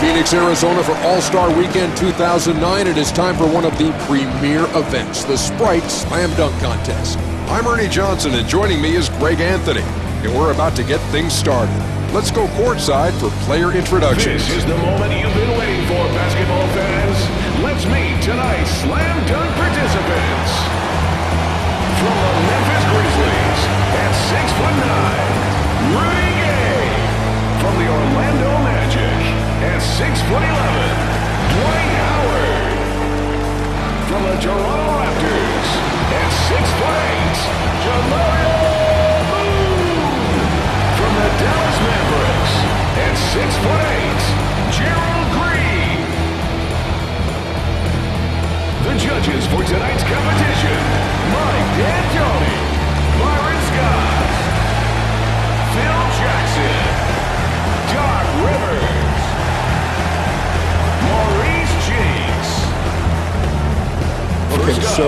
Phoenix, Arizona for All-Star Weekend 2009. It is time for one of the premier events, the Sprite Slam Dunk Contest. I'm Ernie Johnson, and joining me is Greg Anthony, and we're about to get things started. Let's go courtside for player introductions. This is the moment you've been waiting for, basketball fans. Let's meet tonight's Slam Dunk participants. From the Memphis Grizzlies at 6'9", Rudy Gay. From the Orlando Magic at 6'11", Dwight Howard. From the Toronto Raptors at 6'8", Jamario Moon. From the Dallas Mavericks at 6'8", Gerald Green. The judges for tonight's competition: Mike D'Antoni, Byron Scott, Phil Jackson, Doc Rivers, Maurice Cheeks. Okay, so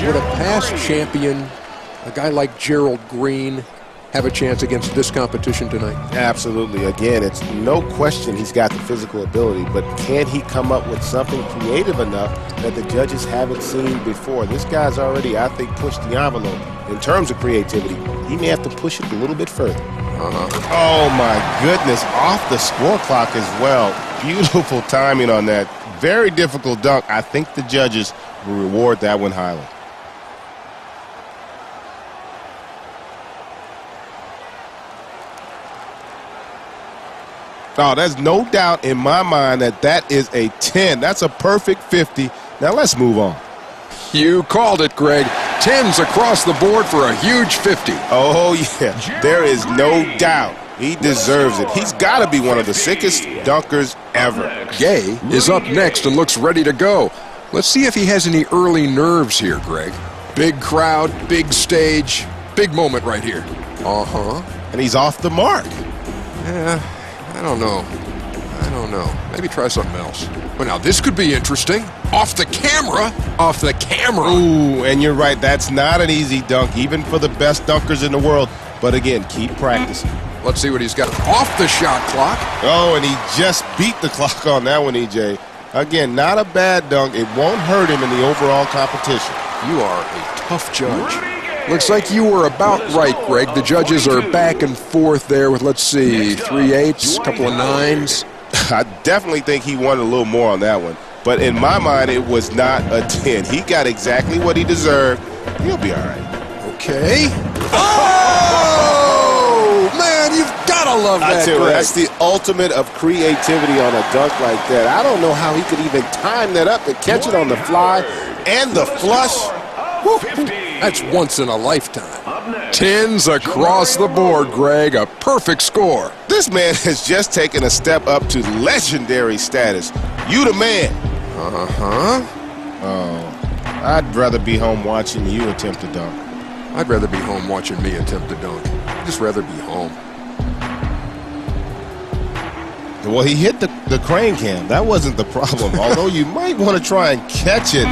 would a past champion, a guy like Gerald Green, have a chance against this competition tonight? Absolutely. Again, it's no question he's got the physical ability, but can he come up with something creative enough that the judges haven't seen before? This guy's already, I think, pushed the envelope. In terms of creativity, he may have to push it a little bit further. Oh, my goodness. Off the score clock as well. Beautiful timing on that. Very difficult dunk. I think the judges will reward that one highly. Oh, there's no doubt in my mind that that is a 10. That's a perfect 50. Now let's move on. You called it, Greg. 10s across the board for a huge 50. Oh, yeah. There is no doubt. He deserves it. He's got to be one of the sickest dunkers ever. Gay is up next and looks ready to go. Let's see if he has any early nerves here, Greg. Big crowd, big stage, big moment right here. And he's off the mark. Yeah. I don't know. Maybe try something else. Well, now this could be interesting. Off the camera. Off the camera. Ooh, and you're right. That's not an easy dunk, even for the best dunkers in the world. But again, keep practicing. Let's see what he's got. Off the shot clock. Oh, and he just beat the clock on that one, EJ. Again, not a bad dunk. It won't hurt him in the overall competition. You are a tough judge. Looks like you were about right, Greg. The judges are back and forth there with, let's see, 3 8s, a couple of 9s. I definitely think he wanted a little more on that one. But in my mind, it was not a 10. He got exactly what he deserved. He'll be all right. Okay. Oh, man, you've got to love that, Greg. Greg. That's the ultimate of creativity on a dunk like that. I don't know how he could even time that up to catch it on the fly and the flush. Woo. That's once in a lifetime. 10s across the board, Greg. A perfect score. This man has just taken a step up to legendary status. You the man. Oh, I'd rather be home watching you attempt to dunk. I'd rather be home watching me attempt to dunk. I'd just rather be home. Well, he hit the crane cam. That wasn't the problem. Although you might want to try and catch it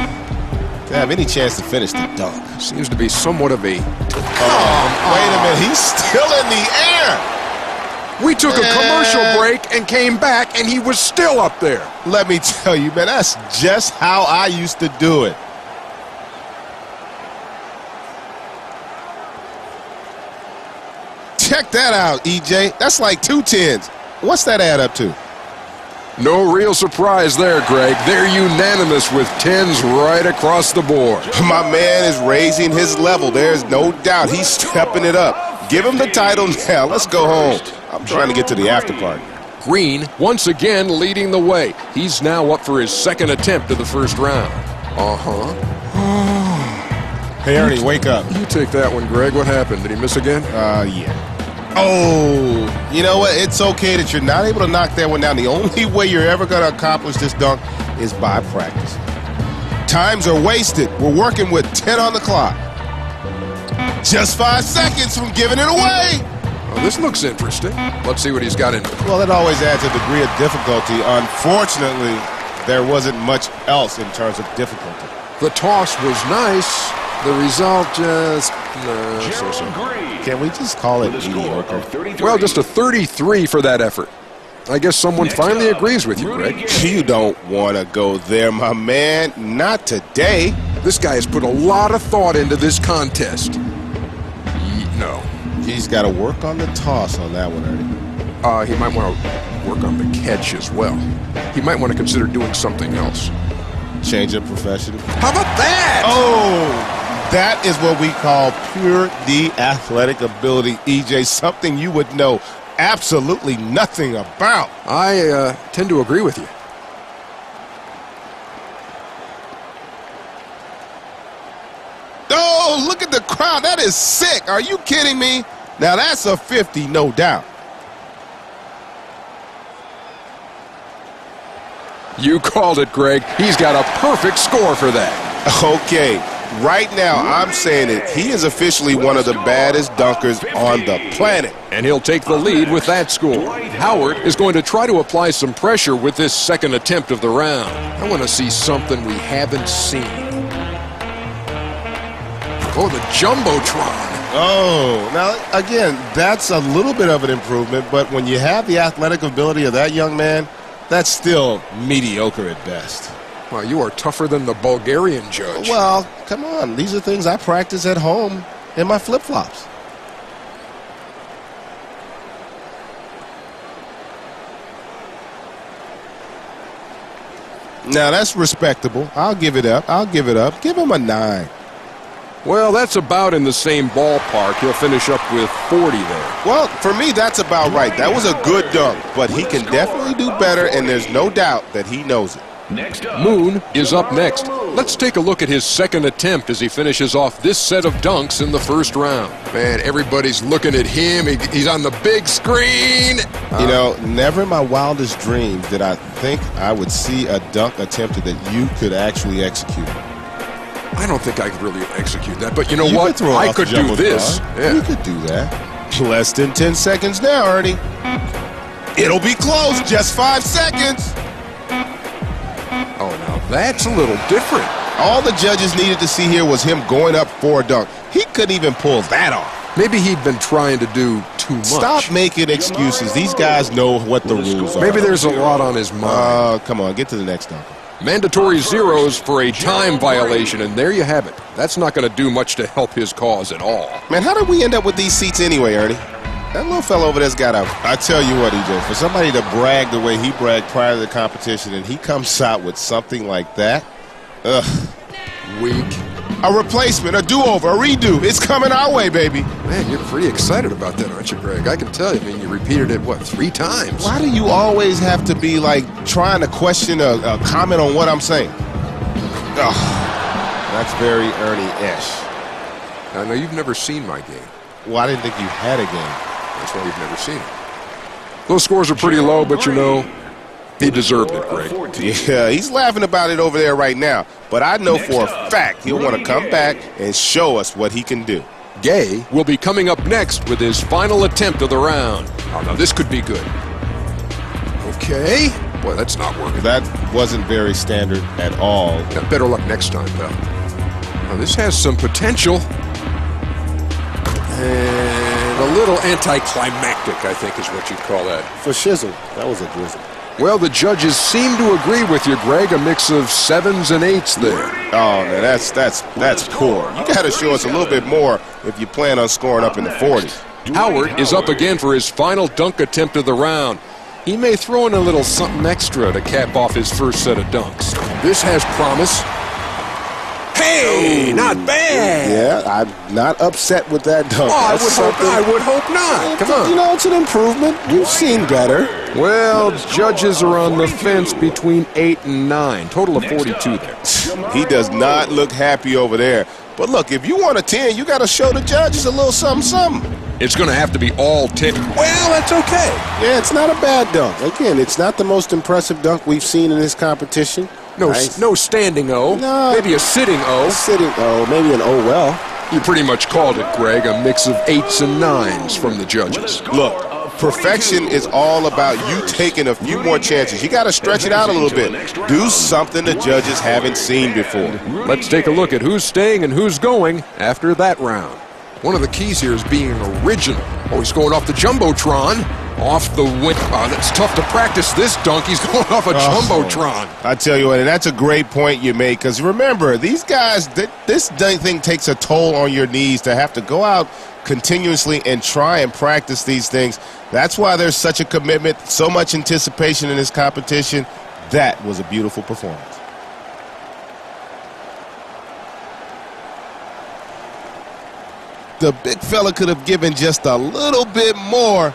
to have any chance to finish the dunk. Seems to be somewhat of a... Wait a minute. He's still in the air. We took a commercial break and came back, and he was still up there. Let me tell you, man, that's just how I used to do it. Check that out, EJ. That's like 2 10s. What's that add up to? No real surprise there, Greg. They're unanimous with 10s right across the board. My man is raising his level. There's no doubt. He's stepping it up. Give him the title now. Let's go home. I'm trying to get to the after party. Green, once again, leading the way. He's now up for his second attempt of the first round. Hey, Ernie, wake up. You take that one, Greg. What happened? Did he miss again? Yeah. Oh, you know what? It's okay that you're not able to knock that one down. The only way you're ever going to accomplish this dunk is by practice. Times are wasted. We're working with 10 on the clock. Just 5 seconds from giving it away. Oh, this looks interesting. Let's see what he's got in. Well, that always adds a degree of difficulty. Unfortunately, there wasn't much else in terms of difficulty. The toss was nice. The result just... so-so. Can we just call it mediocre? Well, just a 33 for that effort. I guess someone finally agrees with you, Greg. You don't want to go there, my man. Not today. This guy has put a lot of thought into this contest. No. He's got to work on the toss on that one, Ernie. He might want to work on the catch as well. He might want to consider doing something else. Change of profession. How about that? Oh, that is what we call pure D athletic ability, EJ. Something you would know absolutely nothing about. I tend to agree with you. Oh, look at the crowd. That is sick. Are you kidding me? Now, that's a 50, no doubt. You called it, Greg. He's got a perfect score for that. Okay, right now I'm saying it. He is officially one of the baddest dunkers on the planet. And he'll take the lead with that score. Howard is going to try to apply some pressure with this second attempt of the round. I want to see something we haven't seen. Oh, the Jumbotron. Oh, now, again, that's a little bit of an improvement, but when you have the athletic ability of that young man, that's still mediocre at best. Well, you are tougher than the Bulgarian judge. Well, come on. These are things I practice at home in my flip-flops. Now, that's respectable. I'll give it up. I'll give it up. Give him a 9. Well, that's about in the same ballpark. He'll finish up with 40 there. Well, for me, that's about right. That was a good dunk, but he can definitely do better, and there's no doubt that he knows it. Moon is up next. Let's take a look at his second attempt as he finishes off this set of dunks in the first round. Man, everybody's looking at him. He's on the big screen. You know, never in my wildest dreams did I think I would see a dunk attempted that you could actually execute. I don't think I could really execute that, but you know You what? could throw I off could the do Jumbotron. this. Yeah. You could do that. Less than 10 seconds now, Ernie. It'll be close. Just 5 seconds. Oh, now that's a little different. All the judges needed to see here was him going up for a dunk. He couldn't even pull that off. Maybe he'd been trying to do too much. Stop making excuses. These guys know what the rules are. Maybe there's a lot on his mind. Come on, get to the next dunk. Mandatory zeros for a time violation, and there you have it. That's not going to do much to help his cause at all. Man, how did we end up with these seats anyway, Ernie? That little fellow over there's got a... I tell you what, EJ, for somebody to brag the way he bragged prior to the competition and he comes out with something like that, Weak. A replacement, a do-over, a redo. It's coming our way, baby. Man, you're pretty excited about that, aren't you, Greg? I can tell you. I mean, you repeated it, what, 3 times? Why do you always have to be, like, trying to question a comment on what I'm saying? That's very Ernie-ish. I know you've never seen my game. Well, I didn't think you had a game. That's why you've never seen it. Those scores are pretty low, but you know, he deserved it, Greg. Yeah, he's laughing about it over there right now. But I know for a fact he'll want to come back and show us what he can do. Gay will be coming up next with his final attempt of the round. Oh, now this could be good. Okay. Boy, that's not working. That wasn't very standard at all. Now, better luck next time, pal. Now, this has some potential. And a little anticlimactic, I think is what you'd call that. For shizzle, that was a drizzle. Well, the judges seem to agree with you, Greg. A mix of 7s and 8s there. Oh, man, that's poor. You got to show us a little bit more if you plan on scoring up in the 40s. Howard is up again for his final dunk attempt of the round. He may throw in a little something extra to cap off his first set of dunks. This has promise. Hey, not bad. Yeah, I'm not upset with that dunk. Oh, I would hope not. Come on. You know, it's an improvement. We've seen better. Well, judges are on the fence between 8 and 9. Total of 42 there. He does not look happy over there. But look, if you want a 10, you got to show the judges a little something. It's going to have to be all 10. Well, that's okay. Yeah, it's not a bad dunk. Again, it's not the most impressive dunk we've seen in this competition. No standing O. No. Maybe a sitting O. Sitting O, maybe an O well. You pretty much called it, Greg. A mix of 8s and 9s from the judges. Look, perfection is all about you taking a few more chances. You got to stretch it out a little bit. Do something the judges haven't seen before. Let's take a look at who's staying and who's going after that round. One of the keys here is being original. Oh, he's going off the Jumbotron. Off the wing. Oh, that's tough to practice this dunk. He's going off a Jumbotron. I tell you what, and that's a great point you make, because remember, these guys, this thing takes a toll on your knees to have to go out continuously and try and practice these things. That's why there's such a commitment, so much anticipation in this competition. That was a beautiful performance. The big fella could have given just a little bit more.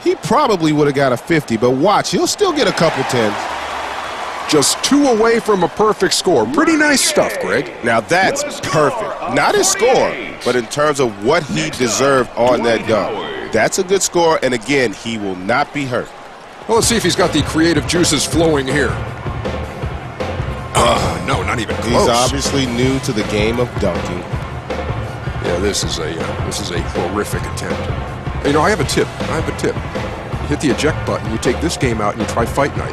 He probably would have got a 50, but watch, he'll still get a couple 10s. Just 2 away from a perfect score. Pretty nice stuff, Greg. Now that's perfect. Not his score, but in terms of what he deserved on that dunk. That's a good score, and again, he will not be hurt. Well, let's see if he's got the creative juices flowing here. No, not even close. He's obviously new to the game of dunking. Yeah, this is a horrific attempt. You know, I have a tip. You hit the eject button, you take this game out, and you try Fight Night.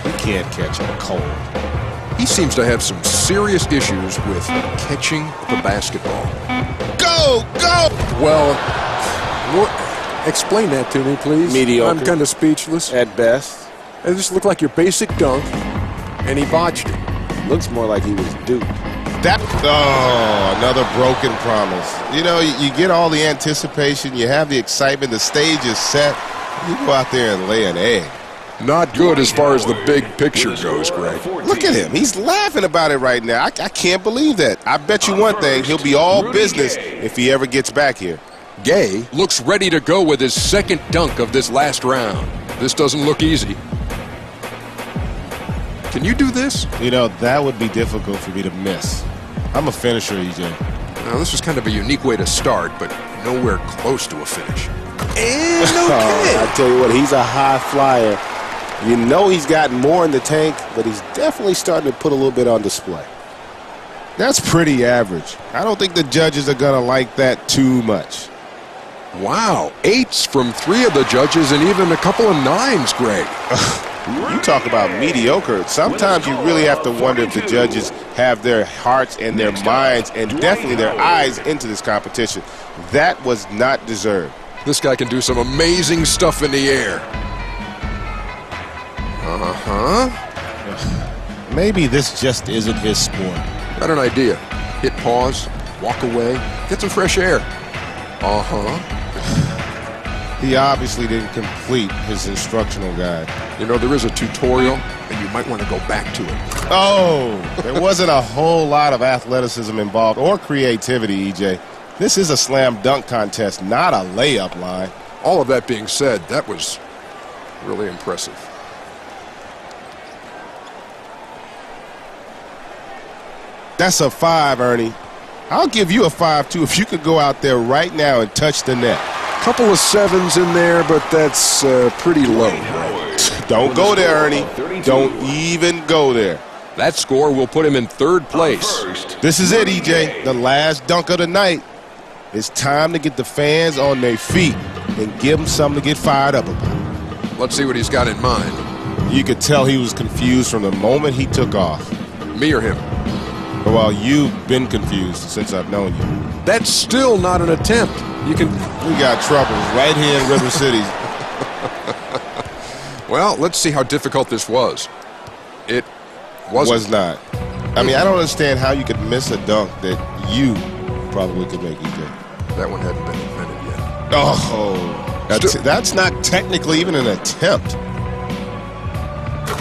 He can't catch a cold. He seems to have some serious issues with catching the basketball. Go! Well, explain that to me, please. Mediocre. I'm kind of speechless. At best. It just looked like your basic dunk, and he botched it. Looks more like he was duped. Another broken promise. You know, you get all the anticipation, you have the excitement, the stage is set. You go out there and lay an egg. Not good as far as the big picture goes, Greg. Look at him. He's laughing about it right now. I can't believe that. I bet you one thing, he'll be all business if he ever gets back here. Gay looks ready to go with his second dunk of this last round. This doesn't look easy. Can you do this? You know, that would be difficult for me to miss. I'm a finisher, EJ. Now, this was kind of a unique way to start, but nowhere close to a finish. And okay. I tell you what, he's a high flyer. You know he's got more in the tank, but he's definitely starting to put a little bit on display. That's pretty average. I don't think the judges are going to like that too much. Wow, 8s from 3 of the judges and even a couple of 9s, Greg. You talk about mediocre. Sometimes you really have to wonder if the judges have their hearts and their minds and definitely their eyes into this competition. That was not deserved. This guy can do some amazing stuff in the air. Maybe this just isn't his sport. Got an idea. Hit pause, walk away, get some fresh air. He obviously didn't complete his instructional guide. You know, there is a tutorial, and you might want to go back to it. Oh, there wasn't a whole lot of athleticism involved or creativity, EJ. This is a slam dunk contest, not a layup line. All of that being said, that was really impressive. That's a 5, Ernie. I'll give you a 5, too, if you could go out there right now and touch the net. Couple of 7s in there, but that's pretty low. Right? Don't go there, Ernie. Don't even go there. That score will put him in 3rd place. This is it, EJ. The last dunk of the night. It's time to get the fans on their feet and give them something to get fired up about. Let's see what he's got in mind. You could tell he was confused from the moment he took off. Me or him? Well, you've been confused since I've known you. That's still not an attempt. We got troubles right here in River City. Well, let's see how difficult this was. It was not. I mean, I don't understand how you could miss a dunk that you probably could make, EJ. That one hadn't been invented yet. Oh, that's not technically even an attempt.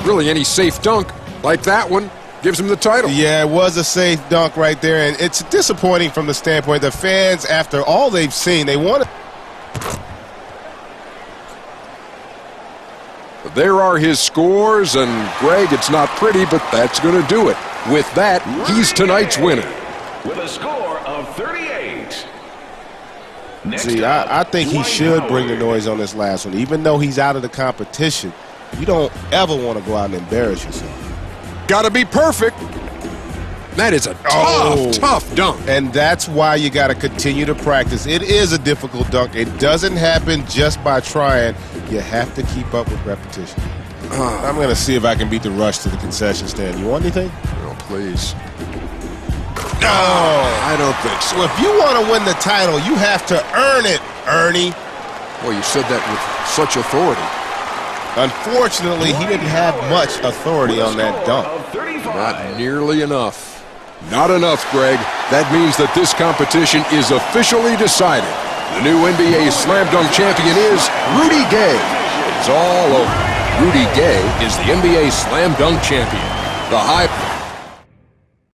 Really, any safe dunk like that one gives him the title. Yeah, it was a safe dunk right there, and it's disappointing from the standpoint the fans, after all they've seen, they want to. There are his scores, and Greg, it's not pretty, but that's going to do it. With that, he's tonight's winner. With a score of 38. See, I think he should bring the noise on this last one. Even though he's out of the competition, you don't ever want to go out and embarrass yourself. Got to be perfect. That is a tough dunk. And that's why you got to continue to practice. It is a difficult dunk. It doesn't happen just by trying. You have to keep up with repetition. I'm going to see if I can beat the rush to the concession stand. You want anything? Oh, please. No. I don't think so. So if you want to win the title, you have to earn it, Ernie. Well, you said that with such authority. Unfortunately, he didn't have much authority on that dunk. Not nearly enough. Not enough, Greg. That means that this competition is officially decided. The new NBA Slam Dunk champion is Rudy Gay. It's all over. Rudy Gay is the NBA Slam Dunk champion. The high